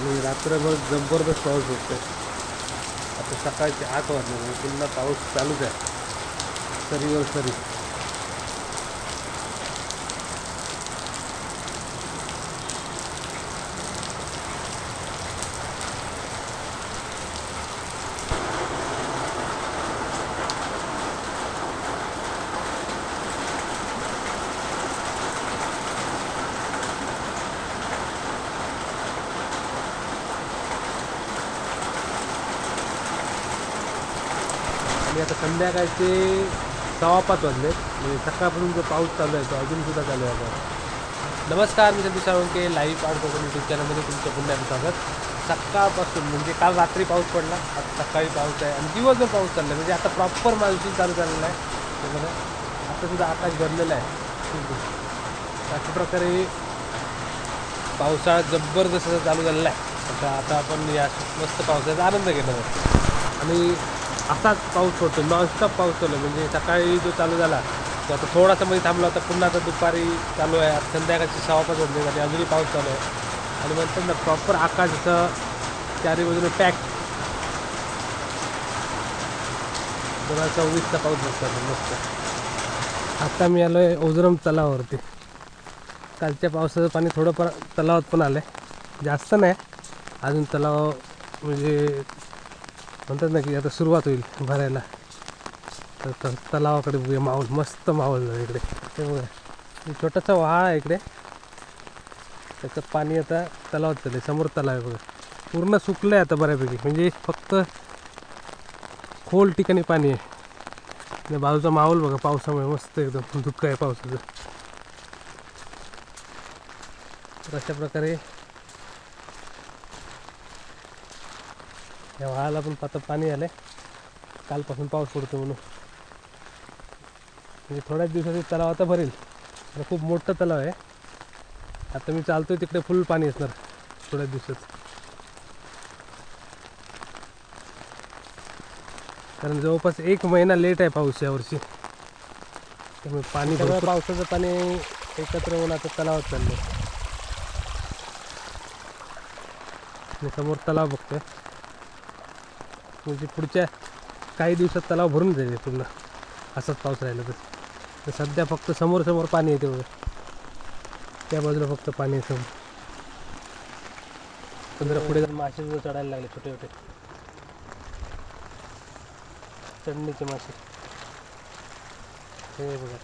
आणि रात्रभर जबरदस्त पाऊस होतोय. आता सकाळचे 8 वाजले पुन्हा पाऊस चालूच आहे सरीवर सरी. आणि आता संध्याकाळचे 6:15 वाजले म्हणजे सकाळपासून जो पाऊस चालू आहे तो अजूनसुद्धा चालू आहे. आता नमस्कार, मी Sandeep Salunkhe, live art Konkan YouTube चॅनलमध्ये तुमचं पुन्हा स्वागत. सकाळपासून म्हणजे काल रात्री पाऊस पडला, आता सकाळी पाऊस आहे आणि दिवसभर पाऊस चालला आहे. म्हणजे आता प्रॉपर मान्सून चालू झालेला आहे. बघा आता सुद्धा आकाश भरलेलं आहे. अशा प्रकारे पावसाळा जबरदस्त चालू झालेला आहे. आता आपण या मस्त पावसाचा आनंद घेणार आहोत. आणि असाच पाऊस पडतो, नॉनस्टॉप पाऊस चालू आहे. म्हणजे सकाळी जो चालू झाला तो आता थोडासा मध्ये थांबला होता, पुन्हा आता दुपारी चालू आहे. आता संध्याकाळची 6:15 वाजले आणि अजूनही पाऊस चालू आहे. आणि म्हणतात ना प्रॉपर आकाश असं चारी बाजूने पॅक. 2024चा पाऊस बसतो मस्त. आता मी आलो आहे ओझरम तलावावरती. कालच्या पावसाचं पाणी थोडंफार तलावात पण आलं आहे, जास्त नाही अजून. तलाव म्हणजे म्हणतात ना की आता सुरुवात होईल भरायला. तर तलावाकडे बघूया, माहोल मस्त माहोल झाला इकडे. ते बघा छोटासा व्हाळ आहे इकडे, त्याचं पाणी आता तलावात चाललं आहे. समोर तलाव आहे बघा, पूर्ण सुकलं आहे आता बऱ्यापैकी. म्हणजे फक्त खोल ठिकाणी पाणी आहे. आणि बाजूचा माहोल बघा पावसामुळे मस्त एकदम धुकं आहे पावसाचं. तर अशा प्रकारे या व्हाळाला पण आता पाणी आलं आहे, कालपासून पाऊस पडतो म्हणून. म्हणजे थोड्याच दिवसात तलाव आता भरेल. खूप मोठं तलाव आहे. आता मी चालतोय तिकडे फुल पाणी असणार थोड्याच दिवसात, कारण जवळपास 1 महिना लेट आहे पाऊस यावर्षी. त्यामुळे पाणी पावसाचं पाणी एकत्र होऊन आता तलावात चाललं आहे. आणि समोर तलाव बघतोय, म्हणजे पुढच्या काही दिवसात तलाव भरून जाईल पूर्ण असाच पाऊस राहिला तर. सध्या फक्त समोर समोर पाणी येते बघा, त्या बाजूला फक्त पाणी आहे समोर. पण जरा पुढे मासे सुद्धा चढायला लागले, छोटे छोटे चढणीचे मासे. हे बघा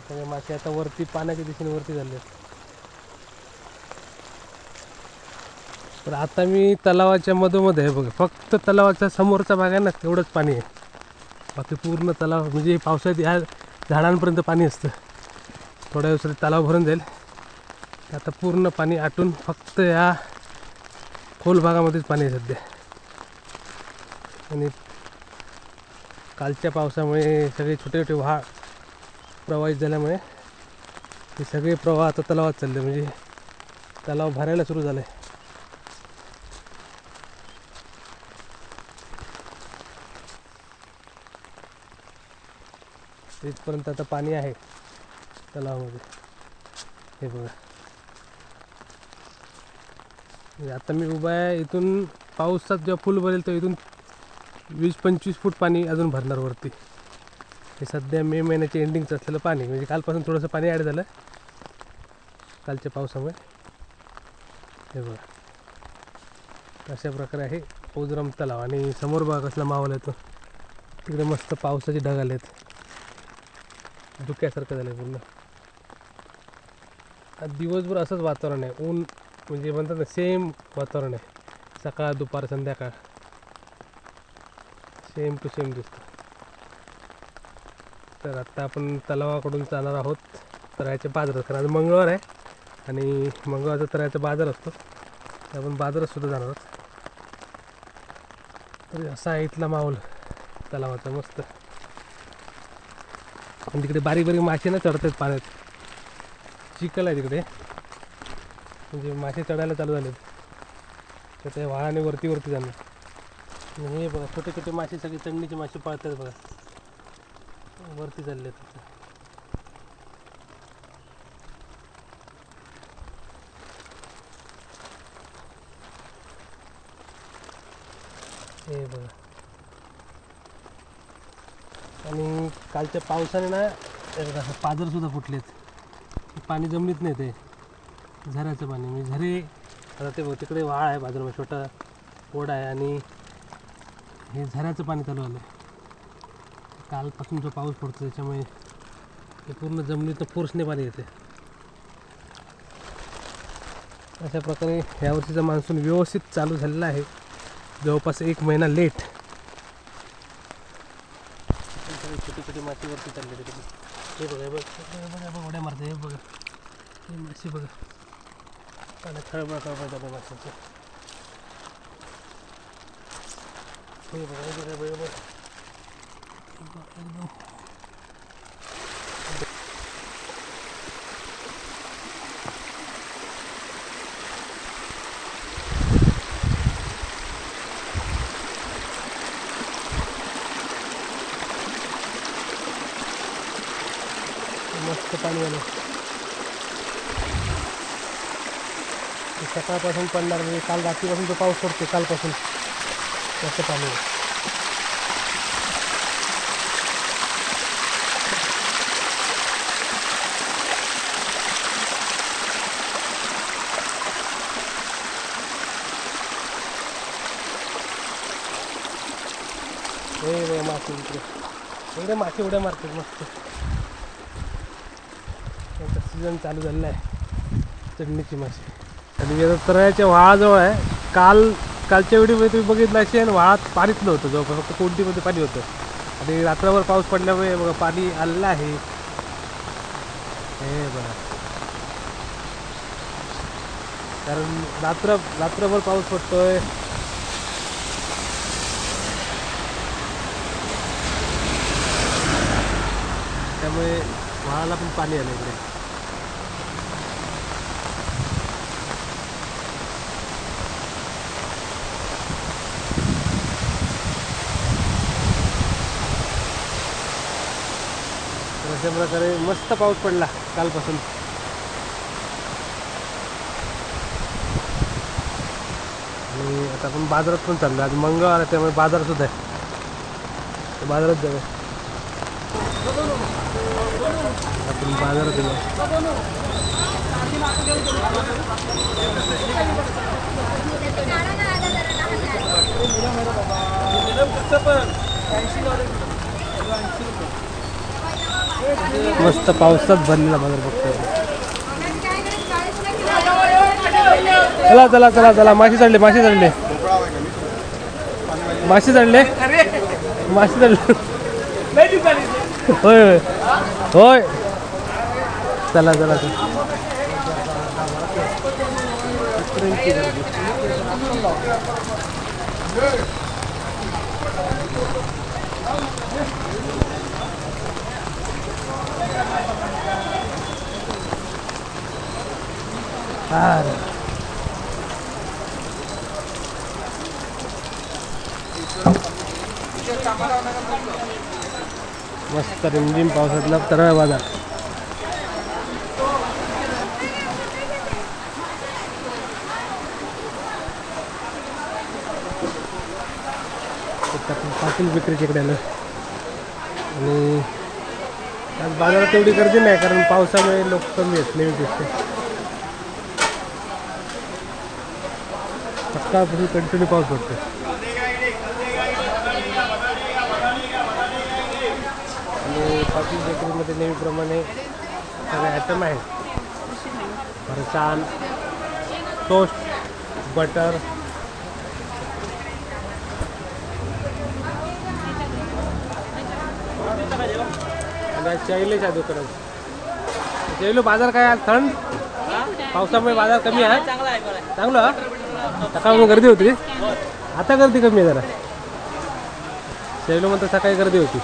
सगळे मासे आता वरती पाण्याच्या दिशेने वरती झाले. तर आता मी तलावाच्या मधोमध आहे बघा, फक्त तलावाच्या समोरचा भाग आहे ना तेवढंच पाणी आहे. बाकी पूर्ण तलाव म्हणजे पावसाळ्यात ह्या झाडांपर्यंत पाणी असतं. थोड्या दिवसात तलाव भरून जाईल. आता पूर्ण पाणी आटून फक्त या खोल भागामध्येच पाणी आहे सध्या. आणि कालच्या पावसामुळे सगळे छोटे छोटे व्हाळ प्रवाहित झाल्यामुळे हे सगळे प्रवाह आता तलावात चालले. म्हणजे तलाव भरायला सुरू झालं आहे. इथपर्यंत आता पाणी आहे तलावामध्ये. हे बघा आता मी उभा आहे, इथून पावसात जेव्हा फुल भरेल तर इथून 20-25 फूट पाणी अजून भरणार वरती. हे सध्या मे महिन्याच्या एंडिंगचं असलेलं पाणी, म्हणजे कालपासून थोडंसं पाणी ॲड झालं कालच्या पावसामुळे. हे बघा अशा प्रकारे आहे ओझरम तलाव. आणि समोर बघा कसला माहोल येतो, तिकडे मस्त पावसाचे ढग आले आहेत, धुक्यासारखं झालं आहे पूर्ण. दिवसभर असंच वातावरण आहे, ऊन म्हणजे म्हणतात ना सेम वातावरण आहे. सकाळ दुपार संध्याकाळ सेम टू सेम दिसतं. तर आत्ता आपण तलावाकडून जाणार आहोत तरायच्या बाजारात, कारण आज मंगळवार आहे आणि मंगळवारचा तरायचा बाजार असतो. तर आपण बाजारात सुद्धा जाणार आहोत. तर असा आहे इथला माहोल तलावाचा मस्त. आणि तिकडे बारीक बारीक मासे ना चढतात पाण्यात, चिखल आहे तिकडे, म्हणजे मासे चढायला चालू झाले. तर ते वाळाने वरती वरती जाणार. आणि हे बघा छोटे छोटे मासे सगळे चढणीचे मासे पाळतात बघा, वरती चालले आहेत. हे बघा. आणि कालच्या पावसाने ना पाझर सुद्धा फुटलेत. पाणी जमलीत नाही ते झऱ्याचं पाणी. मी झरे आता ते तिकडे वाळ आहे बाजूला छोटा ओढा आहे आणि हे झऱ्याचं पाणी चालू आलं. कालपासून जो पाऊस पडतो त्याच्यामुळे हे पूर्ण जमिनीत फोर्सने पाणी येते. अशा प्रकारे यावर्षीचा मान्सून व्यवस्थित चालू झालेला आहे, जवळपास 1 महिना लेट. छोटी छोटी माती वरती चालली तिथे. हे बघा बघा उड्या मारते. हे बघा हे माशी बघा पाण्यात खळबळ चालू माशाचं. हे बघा हे बघा बघा बघा एकदम मस्त पाणी आलं. सकाळपासून पडणार म्हणजे काल रात्रीपासून जो पाऊस पडतो कालपासून जास्त पाणी आहे. हे मासे इकडे मासे उड्या मारतात मस्त. त्यांचा सीझन चालू झालेला आहे चढणीची मासे. आणि आता तळ्याच्या व्हाळाजवळ आहे. कालच्या व्हिडिओमध्ये तुम्ही बघितलं असेल आणि व्हाळात पाणीच नव्हतं, जवळपास फक्त कोणतीमध्ये पाणी होतं. आणि रात्रभर पाऊस पडल्यामुळे बघा पाणी आलेलं आहे. हे बघा कारण रात्रभर पाऊस पडतोय. त्यामुळे व्हाळाला पण पाणी आलं इकडे. अशा प्रकारे मस्त पाऊस पडला कालपासून. आणि आता आपण बाजारात पण चाललो. आज मंगळवार आहे त्यामुळे बाजार सुद्धा आहे. बाजारात जाऊया. आपण बाजारात गेलो. मस्त पावसात भरलेला बाजार बघतोय. चला चला चला चला मासे चढले मासे चढले मासे चढले मासे चढले. होय होय होय चला चला चला. मस्त रिमझिम पावसातला तरळ बाजार. पाटील विक्रीच्याकडे आलं. आणि आज बाजारात तेवढी गर्दी नाही कारण पावसामुळे लोक कमी आहेत नेहमीपेक्षा. सकाळपासून कंटिन्यू पाऊस पडतो. आणि पाटील बेकरीमध्ये नेहमीप्रमाणे सगळे आयटम आहेत. फरसाण, टोस्ट, बटर, शैलेश आहे दुकानात. शैलो बाजार काय आज थंड पावसामुळे बाजार कमी आहे. चांगलं सकाळपासून गर्दी होती, आता गर्दी कमी आहे जरा. शैलो म्हणतात सकाळी गर्दी होती,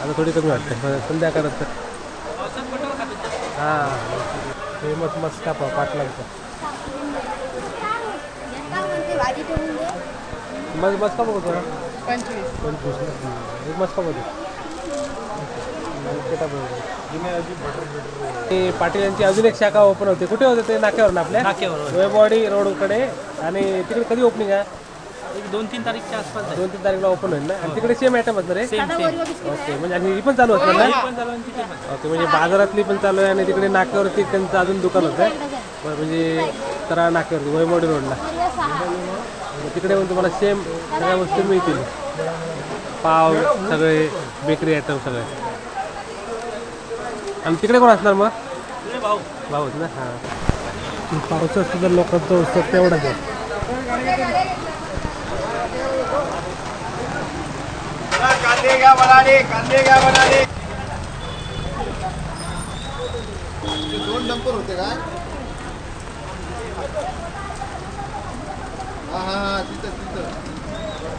आता थोडी कमी वाटते संध्याकाळात. हां फेमस मस्का पाव पाटलांचा. मस्का बघतो ना 25 मस्का बघतो. पाटील यांची अजून एक शाखा ओपन होते. कुठे होते ते? नाक्यावर ना आपल्या वैभववाडी रोडकडे. आणि तिकडे कधी ओपनिंग आहे? एक 2-3 तारीखच्या आसपास आहे. 2-3 तारीखला ओपन होईल ना आणि तिकडे सेम आयटम असणार आहे. सेम ओके म्हणजे आणि ही पण चालू असणार ना. पण चालू आहे तिथे पण. ओके म्हणजे बाजारातली पण चालू आहे आणि तिकडे नाक्यावरती त्यांचं अजून दुकान होतं बरं, म्हणजे तरा नाक्यावरती वैमोडी रोडला. तिकडे पण तुम्हाला सेम सगळ्या वस्तू मिळतील. पाव सगळे बेकरी आयटम सगळे. आणि तिकडे कोण असणार मग? तिकडे भाऊ भाऊच ना. हां पावसात सुद्धा लोकांचा उत्सव तेवढाच आहे. कांदे घ्या बनाडे, कांदे घ्या बनाडे. 2 डंपर होते का? हा हा हा तिथं तिथं